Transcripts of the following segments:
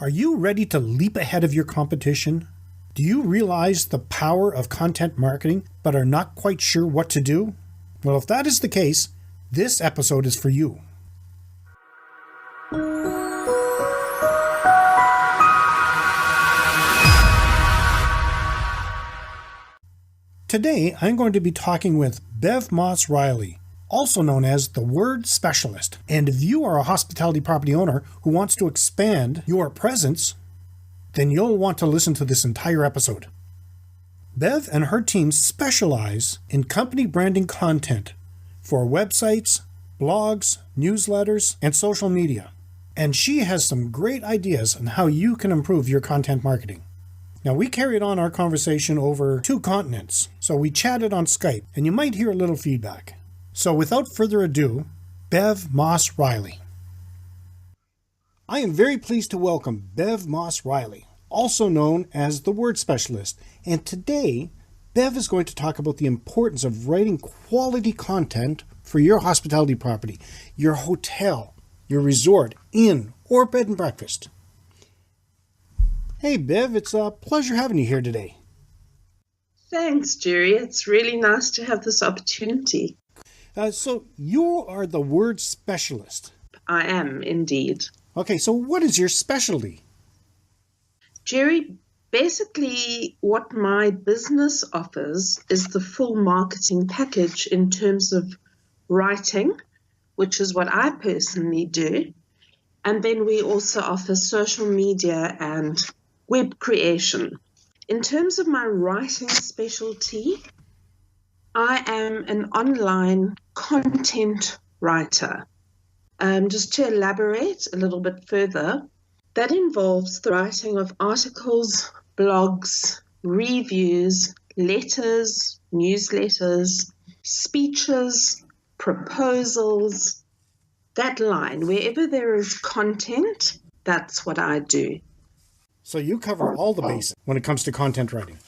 Are you ready to leap ahead of your competition? Do you realize the power of content marketing but are not quite sure what to do? Well, if that is the case, this episode is for you. Today, I'm going to be talking with Bev Moss Reilly, also known as the Word Specialist. And if you are a hospitality property owner who wants to expand your presence, then you'll want to listen to this entire episode. Bev and her team specialize in company branding content for websites, blogs, newsletters, and social media. And she has some great ideas on how you can improve your content marketing. Now, we carried on our conversation over 2 continents, so we chatted on Skype, and you might hear a little feedback. So without further ado, Bev Moss Reilly. I am very pleased to welcome Bev Moss Reilly, also known as the Word Specialist. And today, Bev is going to talk about the importance of writing quality content for your hospitality property, your hotel, your resort, inn, or bed and breakfast. Hey, Bev, it's a pleasure having you here today. Thanks, Jerry. It's really nice to have this opportunity. So you are the Word Specialist. I am, indeed. Okay, so what is your specialty? Jerry, basically what my business offers is the full marketing package in terms of writing, which is what I personally do. And then we also offer social media and web creation. In terms of my writing specialty, I am an online content writer. Just to elaborate a little bit further, that involves the writing of articles, blogs, reviews, letters, newsletters, speeches, proposals, that line. Wherever there is content, that's what I do. So you cover all the bases when it comes to content writing.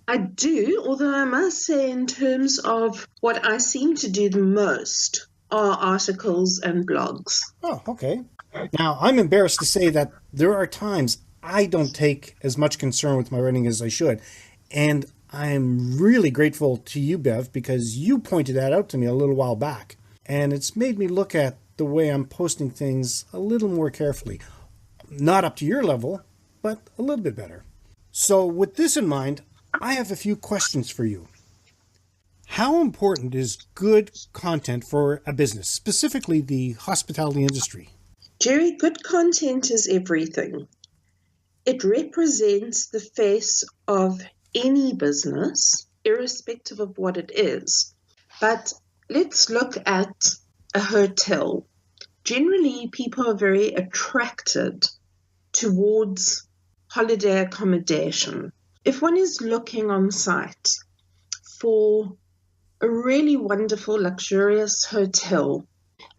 I do, although I must say in terms of what I seem to do the most are articles and blogs. Oh, okay. Now, I'm embarrassed to say that there are times I don't take as much concern with my writing as I should. And I'm really grateful to you, Bev, because you pointed that out to me a little while back. And it's made me look at the way I'm posting things a little more carefully. Not up to your level, but a little bit better. So with this in mind, I have a few questions for you. How important is good content for a business, specifically the hospitality industry? Jerry, good content is everything. It represents the face of any business, irrespective of what it is. But let's look at a hotel. Generally, people are very attracted towards holiday accommodation. If one is looking on site for a really wonderful, luxurious hotel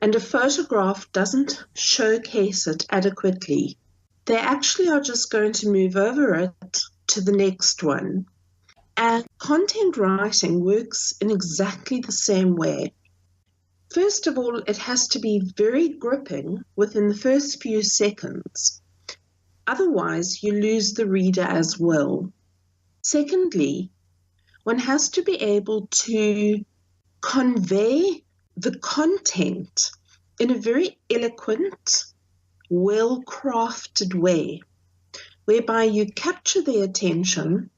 and a photograph doesn't showcase it adequately, they actually are just going to move over it to the next one. And content writing works in exactly the same way. First of all, it has to be very gripping within the first few seconds. Otherwise, you lose the reader as well. Secondly, one has to be able to convey the content in a very eloquent, well-crafted way, whereby you capture their attention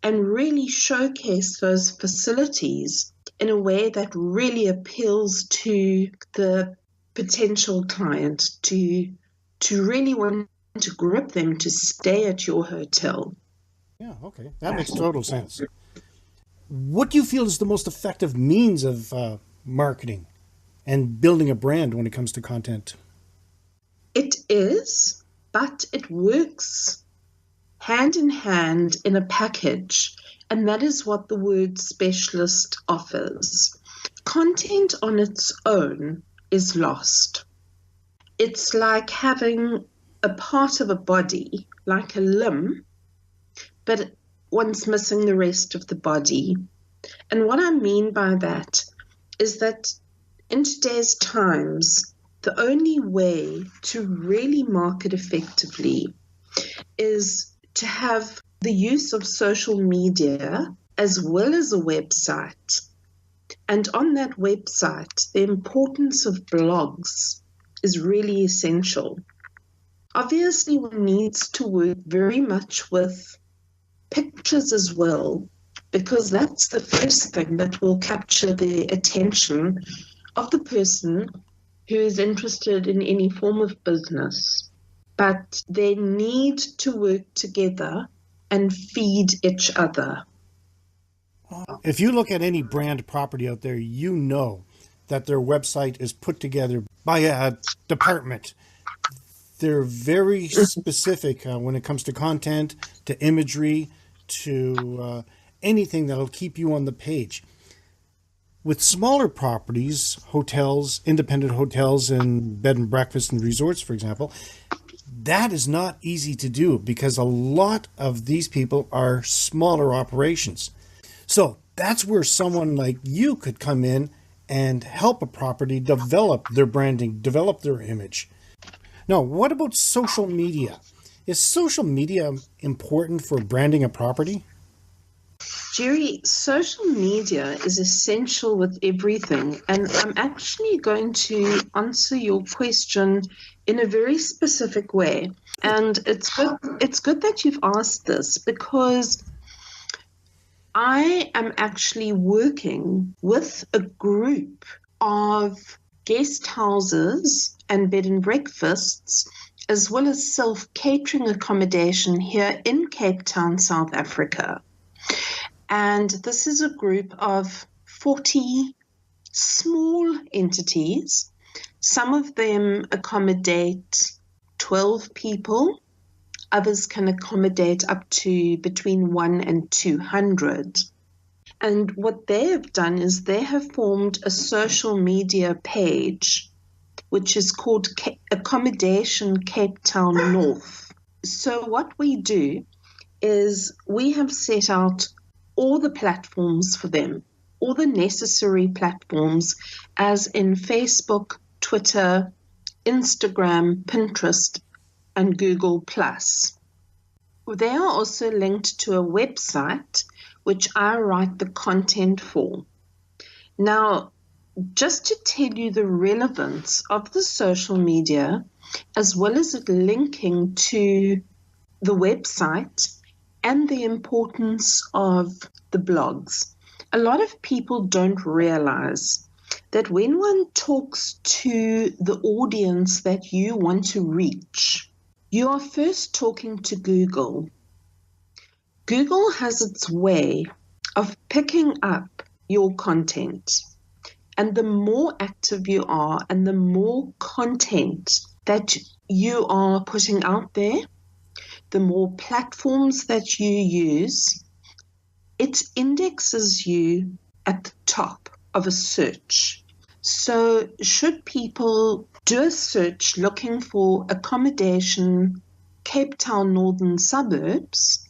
and really showcase those facilities in a way that really appeals to the potential client, to really want to grip them to stay at your hotel. Yeah, okay. That makes total sense. What do you feel is the most effective means of marketing and building a brand when it comes to content? It is, but it works hand in hand in a package, and that is what the Word Specialist offers. Content on its own is lost. It's like having a part of a body, like a limb, but one's missing the rest of the body. And what I mean by that is that in today's times, the only way to really market effectively is to have the use of social media as well as a website. And on that website, the importance of blogs is really essential. Obviously, one needs to work very much with pictures as well, because that's the first thing that will capture the attention of the person who is interested in any form of business. But they need to work together and feed each other. If you look at any brand property out there, you know that their website is put together by a department. They're very specific when it comes to content, to imagery, to anything that'll keep you on the page. With smaller properties, hotels, independent hotels and bed and breakfast and resorts, for example, that is not easy to do because a lot of these people are smaller operations. So that's where someone like you could come in and help a property develop their branding, develop their image. Now, what about social media? Is social media important for branding a property? Jerry, social media is essential with everything, and I'm actually going to answer your question in a very specific way. And it's good that you've asked this, because I am actually working with a group of guest houses and bed and breakfasts, as well as self-catering accommodation here in Cape Town, South Africa. And this is a group of 40 small entities. Some of them accommodate 12 people. Others can accommodate up to between 1 and 200. And what they have done is they have formed a social media page, which is called Accommodation Cape Town North. So what we do is we have set out all the platforms for them, all the necessary platforms, as in Facebook, Twitter, Instagram, Pinterest, and Google+. They are also linked to a website, which I write the content for. Now, just to tell you the relevance of the social media, as well as it linking to the website and the importance of the blogs. A lot of people don't realize that when one talks to the audience that you want to reach, you are first talking to Google. Google has its way of picking up your content. And the more active you are and the more content that you are putting out there, the more platforms that you use, it indexes you at the top of a search. So should people do a search looking for accommodation, Cape Town Northern Suburbs,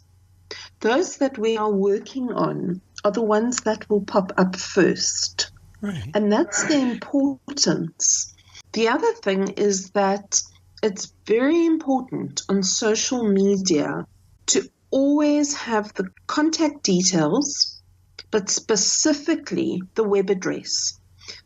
those that we are working on are the ones that will pop up first. Right. And that's the importance. The other thing is that it's very important on social media to always have the contact details, but specifically the web address,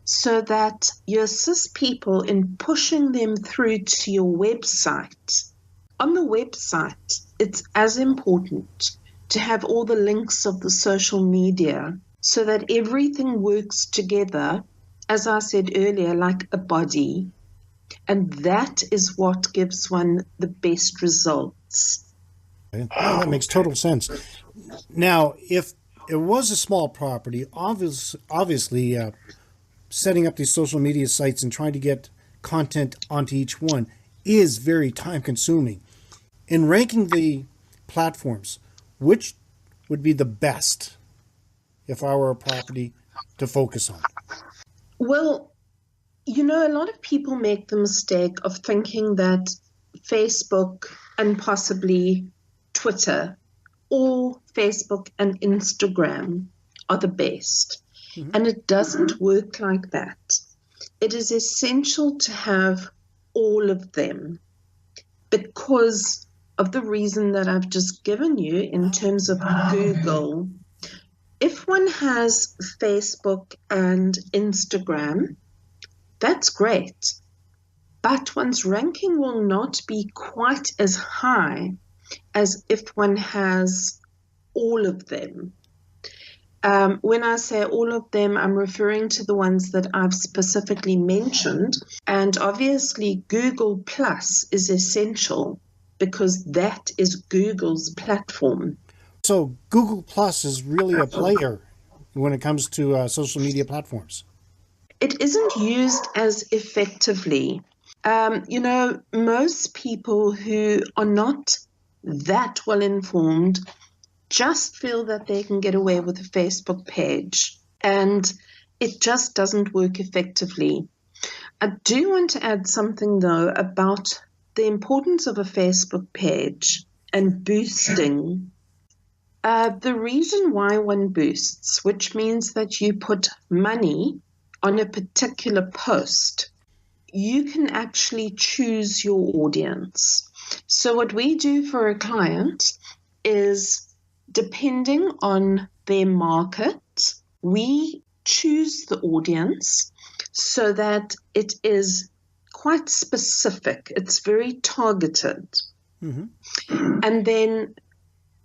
so that you assist people in pushing them through to your website. On the website, it's as important to have all the links of the social media so that everything works together, as I said earlier, like a body. And that is what gives one the best results. Yeah, that makes total sense. Now, if it was a small property, obviously setting up these social media sites and trying to get content onto each one is very time consuming. In ranking the platforms, which would be the best if I were a property to focus on? Well, you know, a lot of people make the mistake of thinking that Facebook and possibly Twitter or Facebook and Instagram are the best. Mm-hmm. And it doesn't work like that. It is essential to have all of them because of the reason that I've just given you in terms of Google. If one has Facebook and Instagram, that's great, but one's ranking will not be quite as high as if one has all of them. When I say all of them, I'm referring to the ones that I've specifically mentioned. And obviously, Google Plus is essential because that is Google's platform. So Google Plus is really a player when it comes to social media platforms. It isn't used as effectively. Most people who are not that well informed just feel that they can get away with a Facebook page, and it just doesn't work effectively. I do want to add something, though, about the importance of a Facebook page and boosting. The reason why one boosts, which means that you put money on a particular post, you can actually choose your audience. So what we do for a client is, depending on their market, we choose the audience so that it is quite specific. It's very targeted. Mm-hmm. And then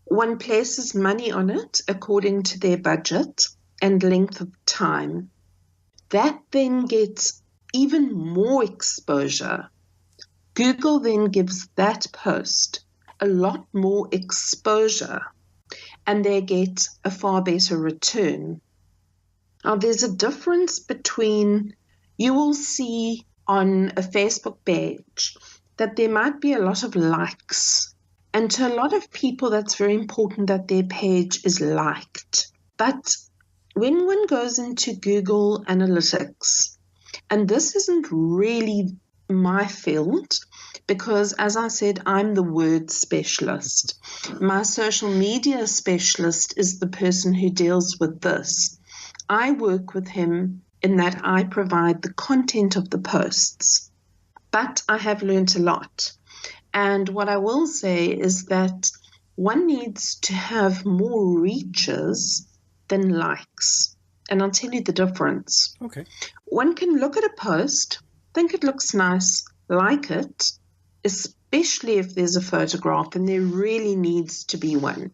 one places money on it according to their budget and length of time. That then gets even more exposure. Google then gives that post a lot more exposure, and they get a far better return. Now, there's a difference between, you will see on a Facebook page that there might be a lot of likes. And to a lot of people, that's very important that their page is liked. But when one goes into Google Analytics, and this isn't really my field, because as I said, I'm the word specialist. My social media specialist is the person who deals with this. I work with him in that I provide the content of the posts, but I have learned a lot. And what I will say is that one needs to have more reaches than likes. And I'll tell you the difference. Okay. One can look at a post, think it looks nice, like it, especially if there's a photograph, and there really needs to be one.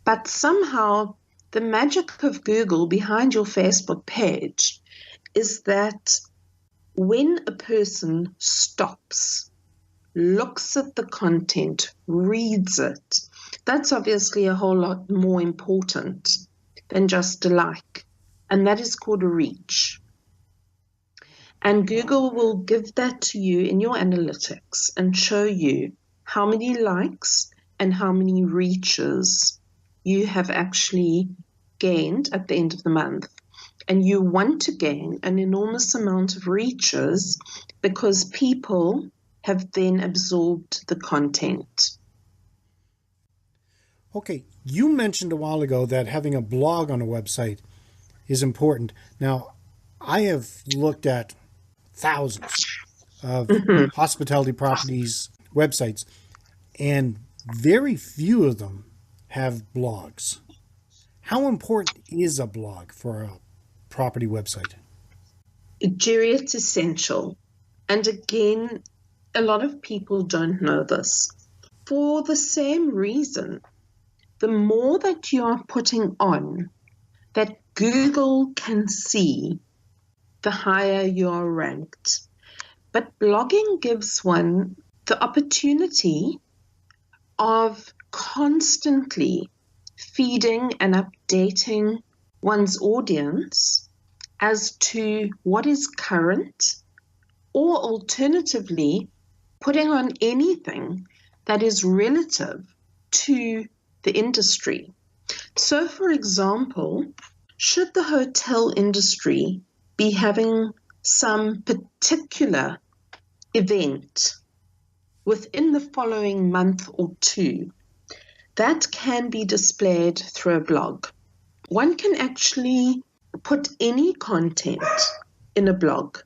But somehow the magic of Google behind your Facebook page is that when a person stops, looks at the content, reads it, that's obviously a whole lot more important than just a like. And that is called a reach. And Google will give that to you in your analytics and show you how many likes and how many reaches you have actually gained at the end of the month. And you want to gain an enormous amount of reaches because people have then absorbed the content. Okay, you mentioned a while ago that having a blog on a website is important. Now, I have looked at thousands of hospitality properties websites, and very few of them have blogs. How important is a blog for a property website? Jerry, it's essential. And again, a lot of people don't know this. For the same reason, the more that you are putting on that Google can see, the higher you are ranked. But blogging gives one the opportunity of constantly feeding and updating one's audience as to what is current, or alternatively, putting on anything that is relative to the industry. So, for example, should the hotel industry be having some particular event within the following month or two, that can be displayed through a blog. One can actually put any content in a blog.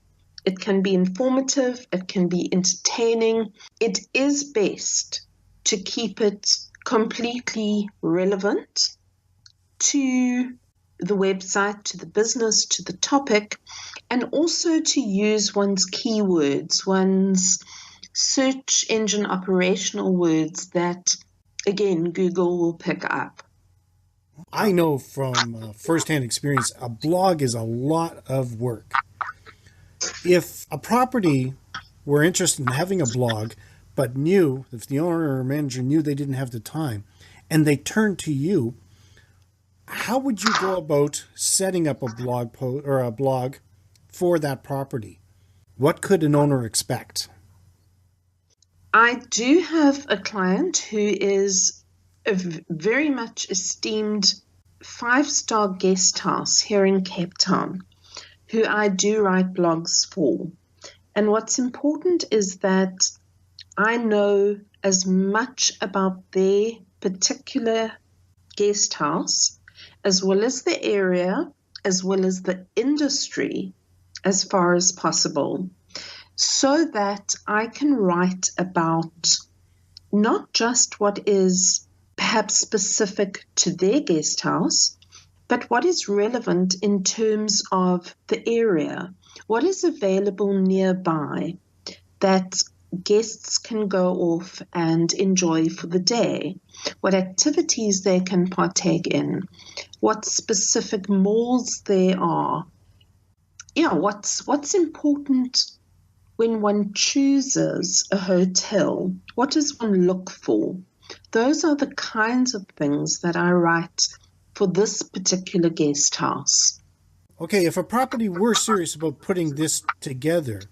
It can be informative, it can be entertaining. It is best to keep it completely relevant to the website, to the business, to the topic, and also to use one's keywords, one's search engine operational words that, again, Google will pick up. I know from firsthand experience, a blog is a lot of work. If a property were interested in having a blog, but knew, if the owner or manager knew they didn't have the time, and they turned to you, how would you go about setting up a blog post or a blog for that property? What could an owner expect? I do have a client who is a very much esteemed 5-star guest house here in Cape Town, who I do write blogs for. And what's important is that I know as much about their particular guest house, as well as the area, as well as the industry, as far as possible, so that I can write about not just what is perhaps specific to their guest house, but what is relevant in terms of the area, what is available nearby that guests can go off and enjoy for the day, what activities they can partake in, what specific malls there are. Yeah, what's important when one chooses a hotel? What does one look for? Those are the kinds of things that I write for this particular guest house. Okay, if a property were serious about putting this together,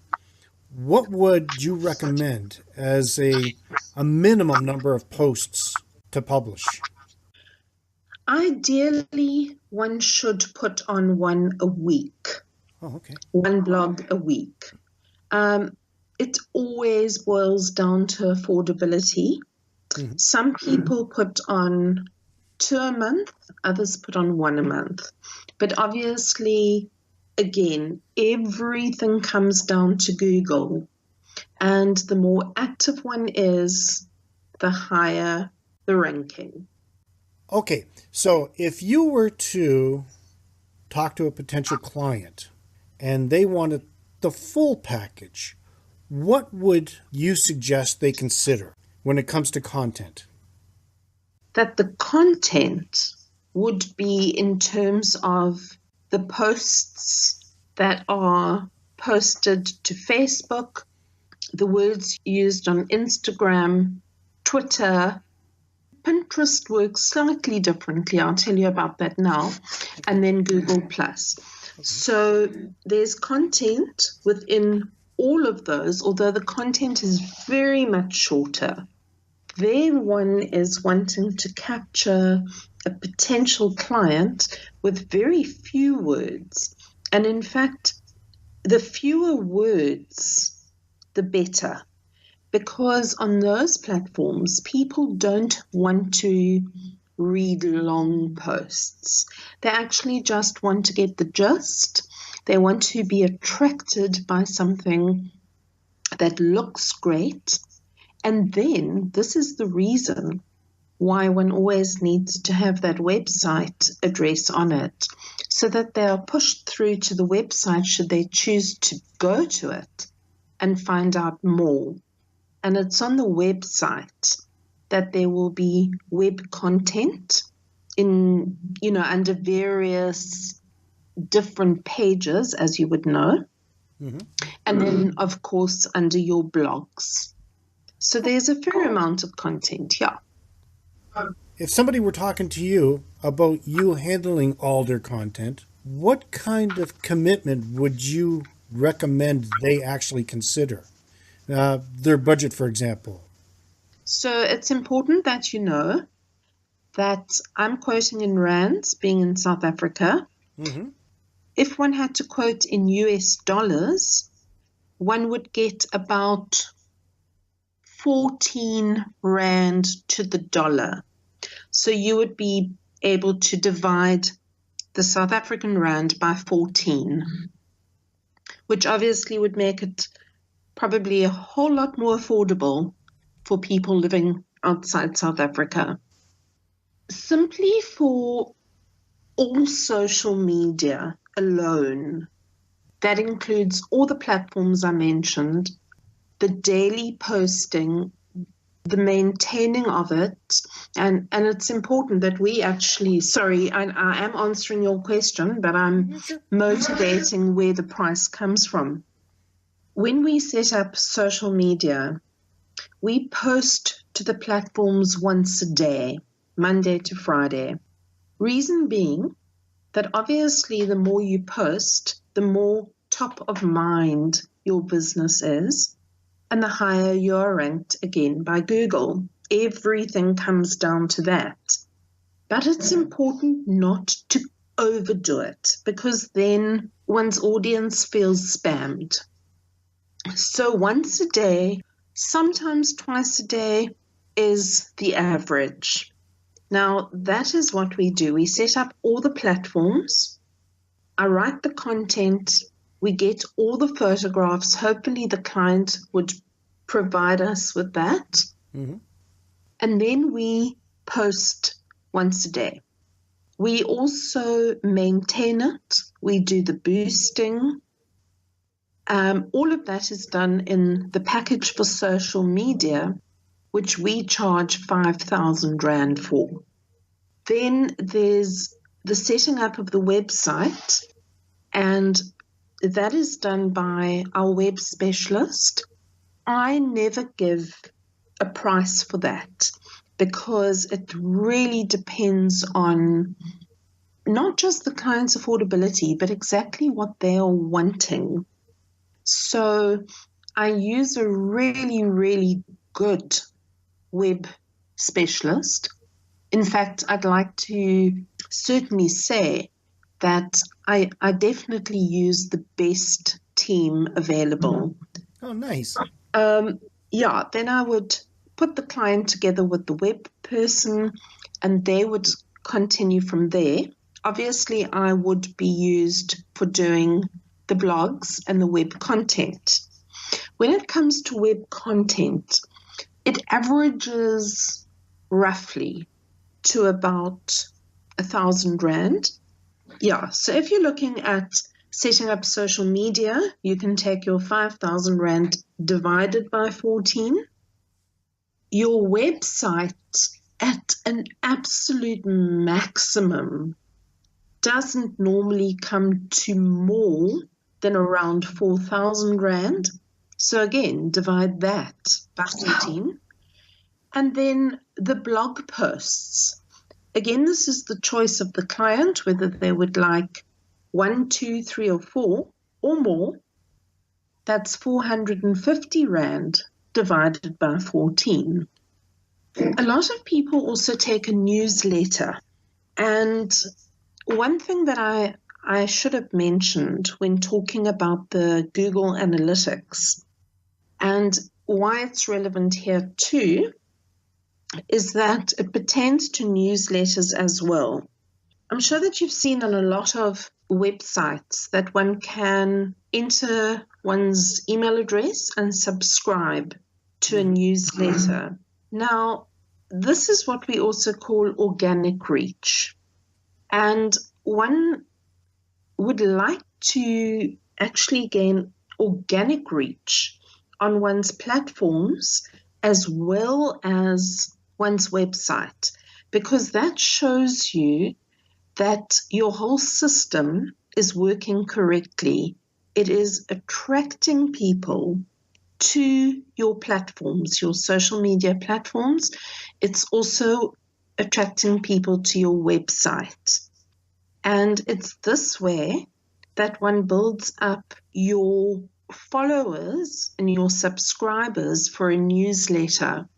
what would you recommend as a minimum number of posts to publish? Ideally, one should put on one a week. Oh, okay. One blog a week. It always boils down to affordability. Mm-hmm. Some people put on 2 a month, others put on 1 a month. But obviously, again, everything comes down to Google. And the more active one is, the higher the ranking. Okay, so if you were to talk to a potential client and they wanted the full package, what would you suggest they consider when it comes to content? That the content would be in terms of the posts that are posted to Facebook, the words used on Instagram, Twitter. Pinterest works slightly differently. I'll tell you about that now. And then Google+. So there's content within all of those, although the content is very much shorter. There one is wanting to capture a potential client with very few words. And in fact, the fewer words, the better. Because on those platforms, people don't want to read long posts. They actually just want to get the gist. They want to be attracted by something that looks great. And then this is the reason why one always needs to have that website address on it, so that they are pushed through to the website should they choose to go to it and find out more. And it's on the website that there will be web content in, under various different pages, as you would know. Mm-hmm. And then, of course, under your blogs. So there's a fair amount of content, yeah. If somebody were talking to you about you handling all their content, what kind of commitment would you recommend they actually consider? Their budget, for example. So it's important that you know that I'm quoting in rands, being in South Africa. Mm-hmm. If one had to quote in US dollars, one would get about 14 rand to the dollar. So you would be able to divide the South African rand by 14, which obviously would make it probably a whole lot more affordable for people living outside South Africa. Simply for all social media alone, that includes all the platforms I mentioned, the daily posting, the maintaining of it, and it's important that we actually, sorry, I am answering your question, but I'm motivating where the price comes from. When we set up social media, we post to the platforms once a day, Monday to Friday. Reason being that obviously the more you post, the more top of mind your business is, and the higher you're ranked again by Google. Everything comes down to that. But it's important not to overdo it, because then one's audience feels spammed. So once a day, sometimes twice a day is the average. Now, that is what we do. We set up all the platforms. I write the content. We get all the photographs. Hopefully the client would provide us with that. Mm-hmm. And then we post once a day. We also maintain it. We do the boosting. All of that is done in the package for social media, which we charge 5,000 Rand for. Then there's the setting up of the website, and that is done by our web specialist. I never give a price for that, because it really depends on not just the client's affordability, but exactly what they are wanting. So I use a really, really good web specialist. In fact, I'd like to certainly say that I definitely use the best team available. Oh, nice. Yeah, then I would put the client together with the web person, and they would continue from there. Obviously, I would be used for doing the blogs and the web content. When it comes to web content, it averages roughly to about 1,000 Rand. Yeah, so if you're looking at setting up social media, you can take your 5,000 Rand divided by 14. Your website at an absolute maximum doesn't normally come to more than around 4,000 Rand. So again, divide that by 14. And then the blog posts. Again, this is the choice of the client, whether they would like 1, 2, 3, or 4 or more. That's 450 Rand divided by 14. A lot of people also take a newsletter. And one thing that I should have mentioned when talking about the Google Analytics, and why it's relevant here too, is that it pertains to newsletters as well. I'm sure that you've seen on a lot of websites that one can enter one's email address and subscribe to a newsletter. Now, this is what we also call organic reach. And one would like to actually gain organic reach on one's platforms as well as one's website, because that shows you that your whole system is working correctly. It is attracting people to your platforms, your social media platforms. It's also attracting people to your website. And it's this way that one builds up your followers and your subscribers for a newsletter.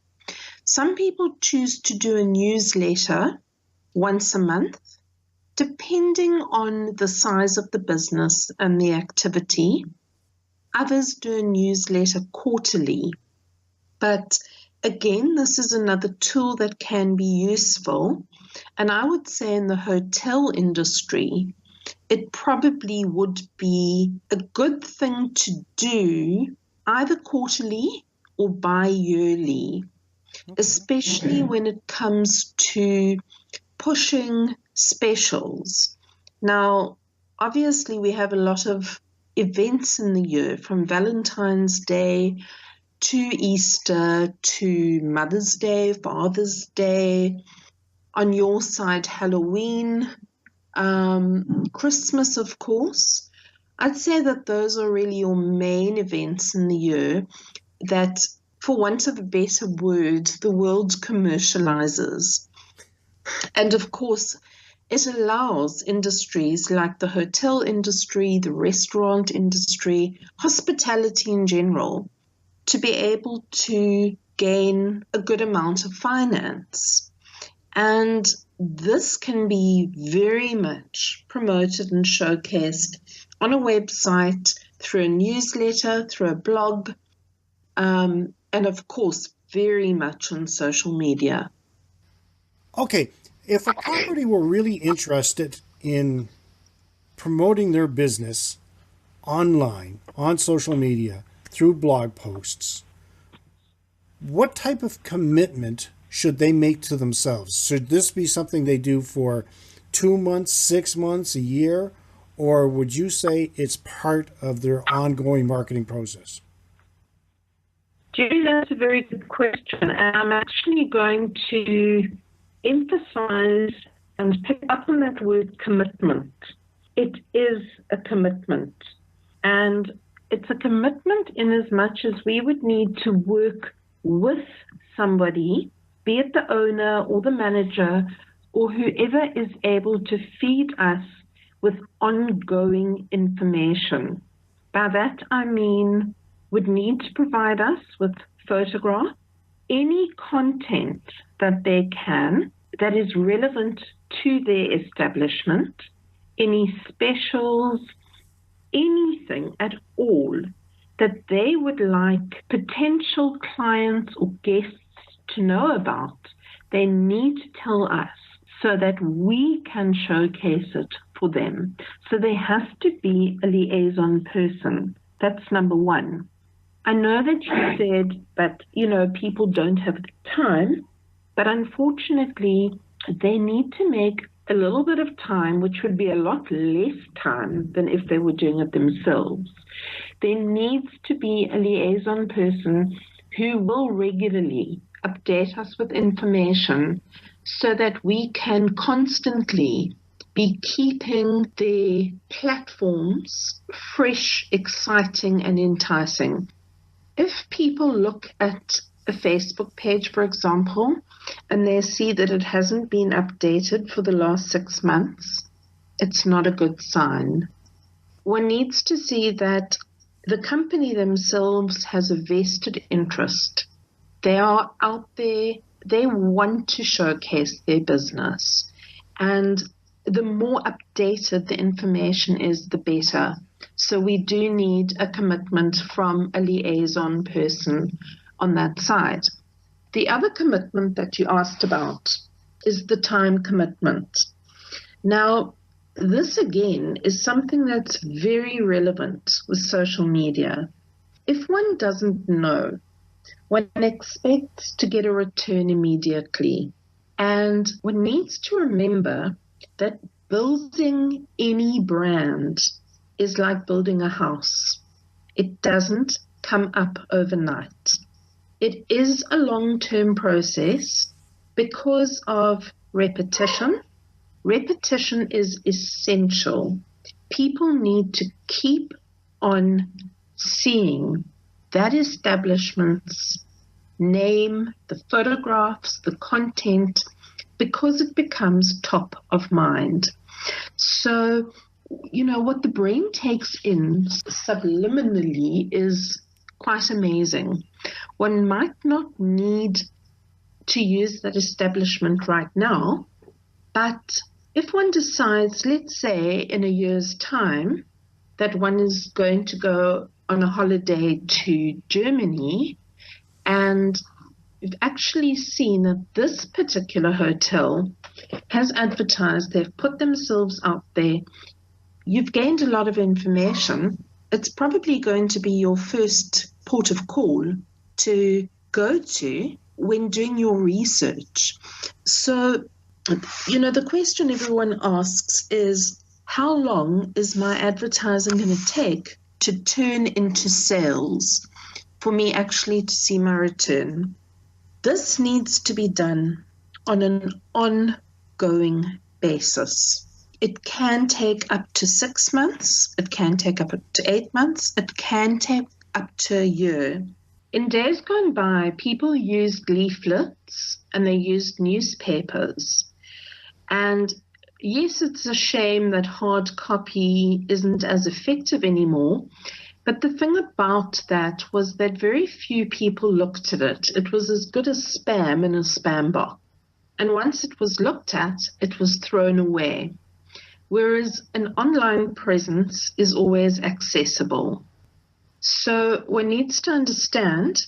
Some people choose to do a newsletter once a month, depending on the size of the business and the activity. Others do a newsletter quarterly. But again, this is another tool that can be useful. And I would say in the hotel industry, it probably would be a good thing to do either quarterly or bi-yearly. especially when it comes to pushing specials. Now, obviously, we have a lot of events in the year, from Valentine's Day to Easter to Mother's Day, Father's Day, on your side, Halloween, Christmas, of course. I'd say that those are really your main events in the year that, for want of a better word, the world commercializes. And of course, it allows industries like the hotel industry, the restaurant industry, hospitality in general, to be able to gain a good amount of finance. And this can be very much promoted and showcased on a website, through a newsletter, through a blog, and of course, very much on social media. Okay, if a property were really interested in promoting their business online, on social media, through blog posts, what type of commitment should they make to themselves? Should this be something they do for 2 months, 6 months, a year? Or would you say it's part of their ongoing marketing process? Judy, that's a very good question. And I'm actually going to emphasize and pick up on that word commitment. It is a commitment. And it's a commitment in as much as we would need to work with somebody, be it the owner or the manager or whoever is able to feed us with ongoing information. By that I mean would need to provide us with photographs, any content that they can that is relevant to their establishment, any specials, anything at all that they would like potential clients or guests to know about. They need to tell us so that we can showcase it for them. So there has to be a liaison person. That's number one. I know that you said that, people don't have the time, but unfortunately, they need to make a little bit of time, which would be a lot less time than if they were doing it themselves. There needs to be a liaison person who will regularly update us with information so that we can constantly be keeping the platforms fresh, exciting, and enticing. If people look at a Facebook page, for example, and they see that it hasn't been updated for the last 6 months, it's not a good sign. One needs to see that the company themselves has a vested interest. They are out there, they want to showcase their business. And the more updated the information is, the better. So we do need a commitment from a liaison person on that side. The other commitment that you asked about is the time commitment. Now, this again is something that's very relevant with social media. If one doesn't know, one expects to get a return immediately. And one needs to remember that building any brand is like building a house. It doesn't come up overnight. It is a long-term process because of repetition. Repetition is essential. People need to keep on seeing that establishment's name, the photographs, the content, because it becomes top of mind. So, what the brain takes in subliminally is quite amazing. One might not need to use that establishment right now, but if one decides, let's say in a year's time, that one is going to go on a holiday to Germany, and we've actually seen that this particular hotel has advertised, they've put themselves out there, you've gained a lot of information. It's probably going to be your first port of call to go to when doing your research. So, the question everyone asks is, how long is my advertising going to take to turn into sales for me actually to see my return? This needs to be done on an ongoing basis. It can take up to 6 months. It can take up to 8 months. It can take up to a year. In days gone by, people used leaflets and they used newspapers. And yes, it's a shame that hard copy isn't as effective anymore. But the thing about that was that very few people looked at it. It was as good as spam in a spam box. And once it was looked at, it was thrown away. Whereas an online presence is always accessible. So one needs to understand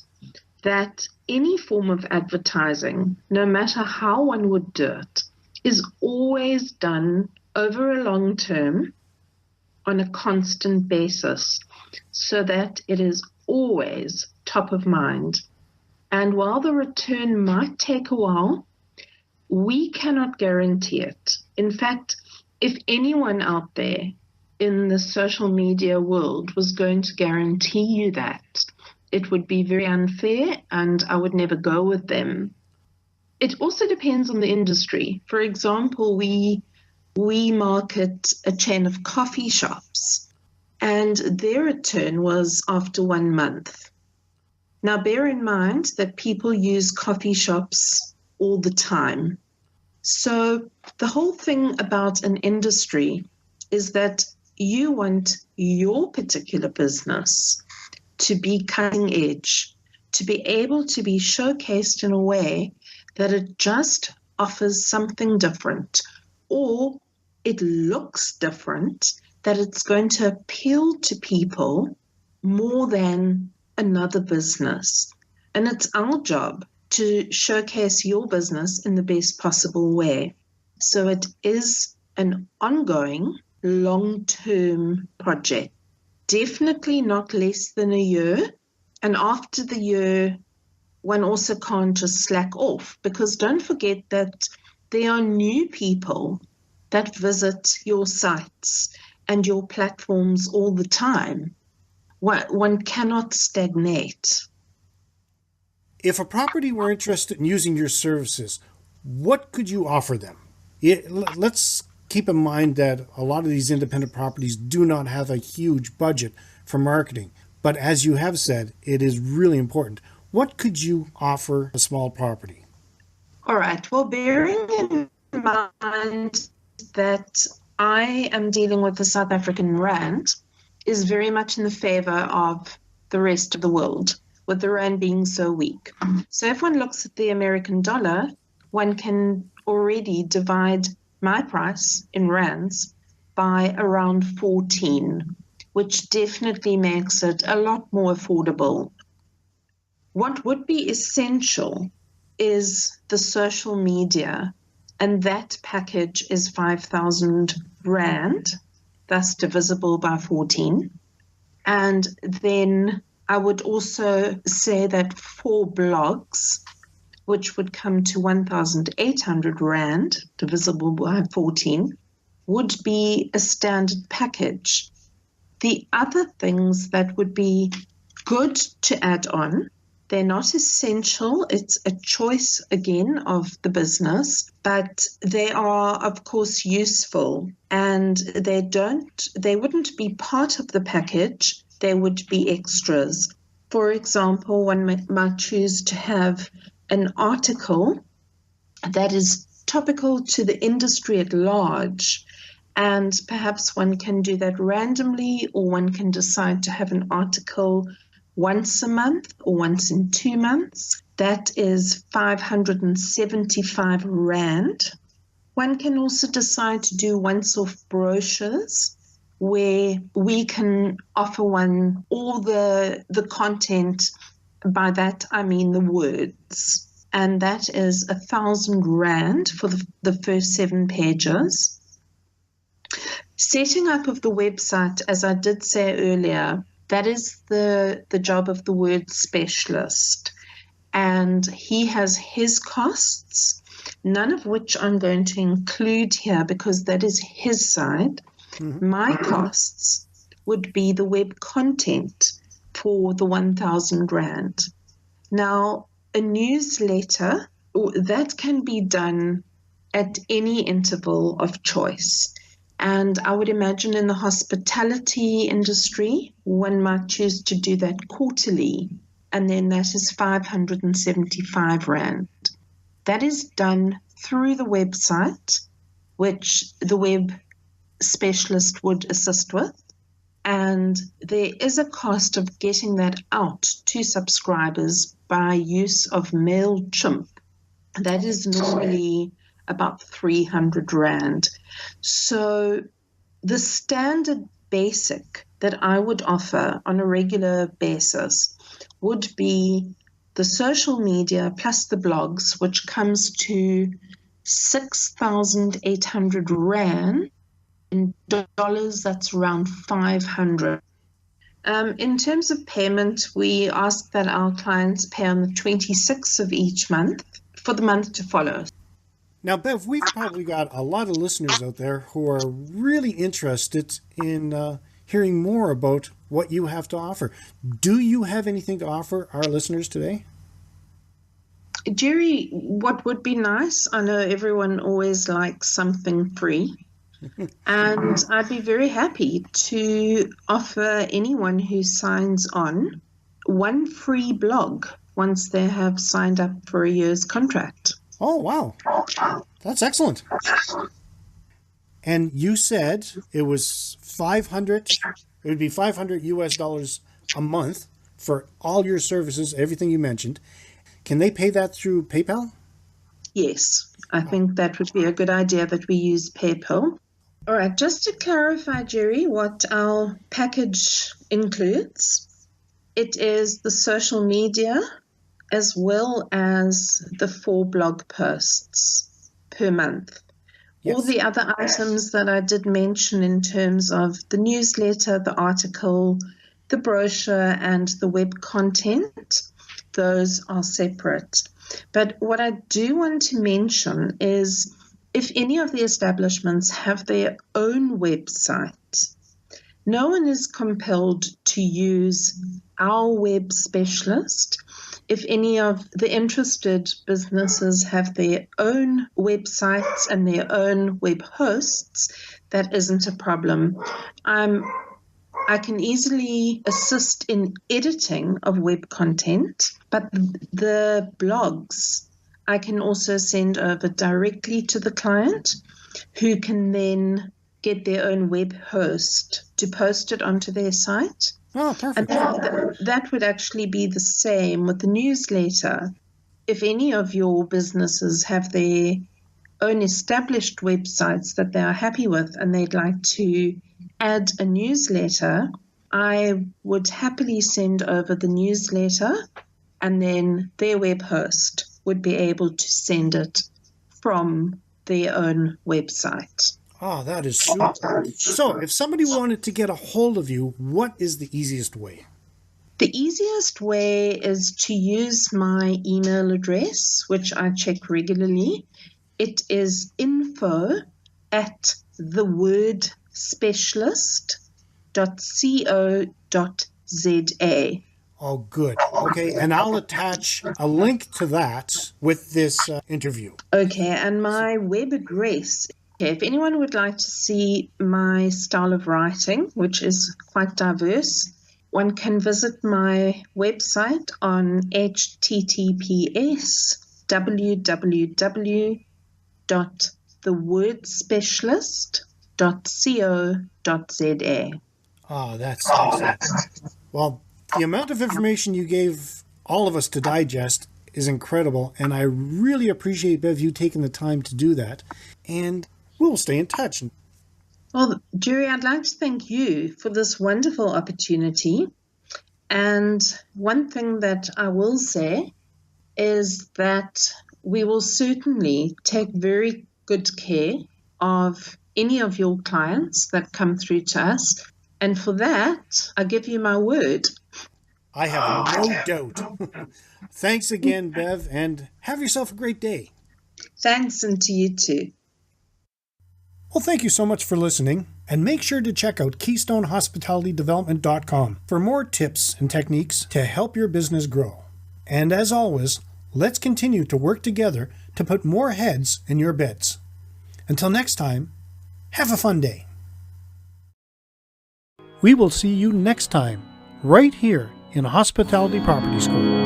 that any form of advertising, no matter how one would do it, is always done over a long term on a constant basis so that it is always top of mind. And while the return might take a while, we cannot guarantee it. In fact, if anyone out there in the social media world was going to guarantee you that, it would be very unfair and I would never go with them. It also depends on the industry. For example, we market a chain of coffee shops and their return was after 1 month. Now, bear in mind that people use coffee shops all the time. So the whole thing about an industry is that you want your particular business to be cutting edge, to be able to be showcased in a way that it just offers something different, or it looks different, that it's going to appeal to people more than another business. And it's our job to showcase your business in the best possible way. So it is an ongoing, long-term project. Definitely not less than a year. And after the year, one also can't just slack off, because don't forget that there are new people that visit your sites and your platforms all the time. One cannot stagnate. If a property were interested in using your services, what could you offer them? Let's keep in mind that a lot of these independent properties do not have a huge budget for marketing. But as you have said, it is really important. What could you offer a small property? All right. Well, bearing in mind that I am dealing with the South African rand is very much in the favor of the rest of the world, with the rand being so weak. So if one looks at the American dollar, one can already divide my price in rands by around 14, which definitely makes it a lot more affordable. What would be essential is the social media, and that package is 5,000 rand, thus divisible by 14. And then I would also say that 4 blogs, which would come to 1,800 rand, divisible by 14, would be a standard package. The other things that would be good to add on, they're not essential. It's a choice, again, of the business, but they are, of course, useful, and they wouldn't be part of the package. They would be extras. For example, one might choose to have an article that is topical to the industry at large, and perhaps one can do that randomly, or one can decide to have an article once a month or once in 2 months. That is 575 rand. One can also decide to do once-off brochures where we can offer one all the content. By that, I mean the words. And that is 1,000 rand for the first 7 pages. Setting up of the website, as I did say earlier, that is the job of the word specialist. and he has his costs, none of which I'm going to include here because that is his side. My costs would be the web content for the 1,000 Rand. Now, a newsletter, that can be done at any interval of choice. And I would imagine in the hospitality industry, one might choose to do that quarterly, and then that is 575 Rand. That is done through the website, which the web specialist would assist with. And there is a cost of getting that out to subscribers by use of MailChimp. That is normally about 300 Rand. So the standard basic that I would offer on a regular basis would be the social media plus the blogs, which comes to 6,800 Rand. In dollars, that's around 500. In terms of payment, we ask that our clients pay on the 26th of each month for the month to follow. Now, Bev, we've probably got a lot of listeners out there who are really interested in hearing more about what you have to offer. Do you have anything to offer our listeners today? Jerry, what would be nice, I know everyone always likes something free, and I'd be very happy to offer anyone who signs on one free blog once they have signed up for a year's contract. Oh, wow. That's excellent. And you said it was 500, it would be 500 US dollars a month for all your services, everything you mentioned. Can they pay that through PayPal? Yes, I think that would be a good idea that we use PayPal. All right, just to clarify, Jerry, what our package includes, it is the social media as well as the 4 blog posts per month. Yes. All the other items that I did mention in terms of the newsletter, the article, the brochure, and the web content, those are separate. But what I do want to mention is if any of the establishments have their own website, no one is compelled to use our web specialist. If any of the interested businesses have their own websites and their own web hosts, that isn't a problem. I can easily assist in editing of web content, but the blogs I can also send over directly to the client, who can then get their own web host to post it onto their site. Oh, perfect. And that would actually be the same with the newsletter. If any of your businesses have their own established websites that they are happy with and they'd like to add a newsletter, I would happily send over the newsletter, and then their web host would be able to send it from their own website. Oh, that is super. So if somebody wanted to get a hold of you, what is the easiest way? The easiest way is to use my email address, which I check regularly. It is info@thewordspecialist.co.za. Oh, good. Okay, and I'll attach a link to that with this interview. Okay, and my web address. Okay, if anyone would like to see my style of writing, which is quite diverse, one can visit my website on https://thewordspecialist.co.za. Oh, that's excellent. Well, the amount of information you gave all of us to digest is incredible, and I really appreciate, Bev, you taking the time to do that. And we'll stay in touch. Well, Jerry, I'd like to thank you for this wonderful opportunity. And one thing that I will say is that we will certainly take very good care of any of your clients that come through to us. And for that, I give you my word. I have no doubt. Thanks again, Bev, and have yourself a great day. Thanks, and to you too. Well, thank you so much for listening, and make sure to check out KeystoneHospitalityDevelopment.com for more tips and techniques to help your business grow. And as always, let's continue to work together to put more heads in your beds. Until next time, have a fun day. We will see you next time, right here in Hospitality Property School.